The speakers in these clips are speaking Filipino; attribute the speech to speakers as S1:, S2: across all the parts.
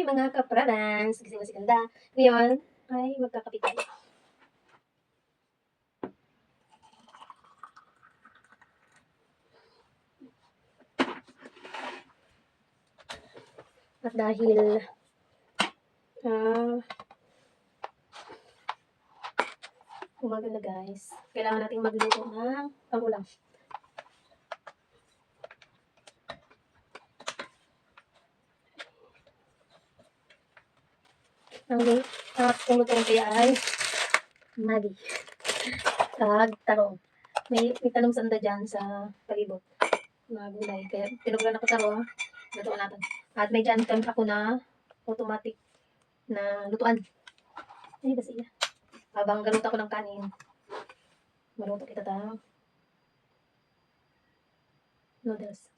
S1: mga kaprabans, gising na si Ganda. Ngayon ay magkakape tayo. At dahil umaga na guys, kailangan nating magluto ng pangulam. Ang luto kaya ay Maggi. Tarong. May tanong sanda dyan sa palibot na gulay. Kaya tinugulan ako tarong. Lutuan natin. At may dyan kami ako na automatic na lutuan. Ay, basi na. Habang galuto ako ng kanin, maluto kita ng noodles.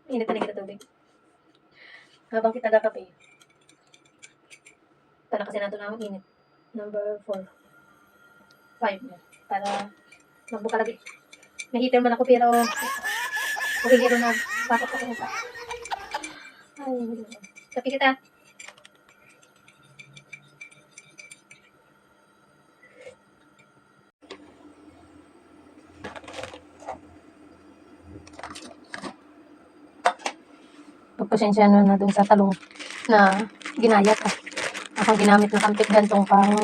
S1: Init na kita tubig. Habang kita gakape, para kasi nato na init. Number 4. 5 na. Para magbuka lagi. May heater man ako pero magigiro na bakit ako nasa. Ay, kape kita. Pagpasensya na dun sa talong na ginayat. Akong ginamit ng kampit gantong pang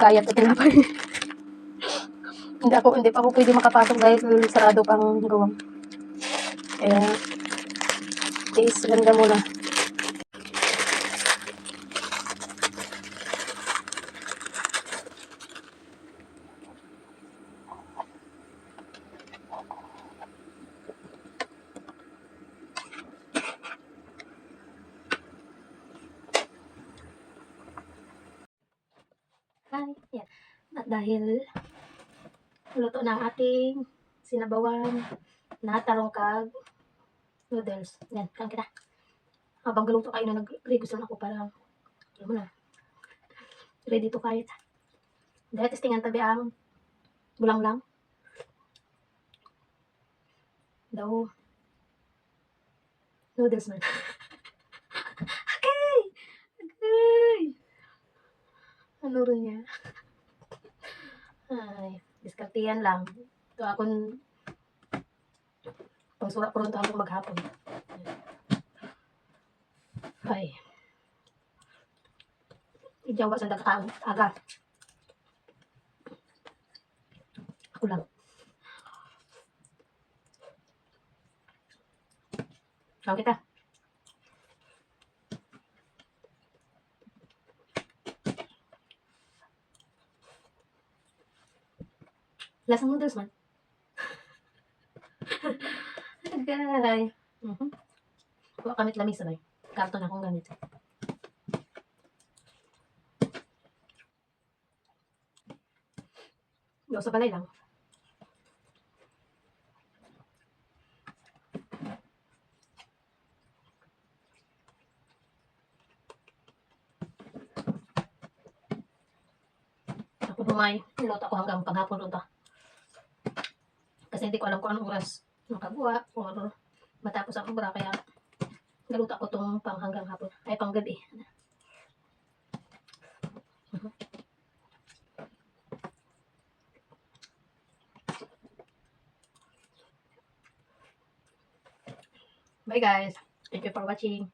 S1: kayat o tinapay. Hindi pa ako pwede makapasok dahil sarado pang gawang. Kaya, tiis ganda muna. Yan. At dahil luto na ang ating sinabawan na tarongkag noodles. Yan, kang kita. Habang galuto kayo na nag-regusto na ako para alam mo na. Ready to kahit. Dahil testingan tabi ang bulang lang. Daw noodles man. Okay! Ano rin niya? Ay, diskartiyan lang. Ito akong pangsura ko rin ito akong maghapon. Ay. Idiyawa sa nagkataon. Aga. Ako lang. Kau kita. Lasang noodles man. Agay. Kuha kamit lamis sabay. Karton akong gamit. Yo sa balay lang. Ako bumay. Niluto ako hanggang paghapon ron ta. Kasi hindi ko alam kung anong oras makagawa o matapos ang obra kaya galuto ako itong pang hanggang hapon ay pang gabi. Bye guys, thank you for watching.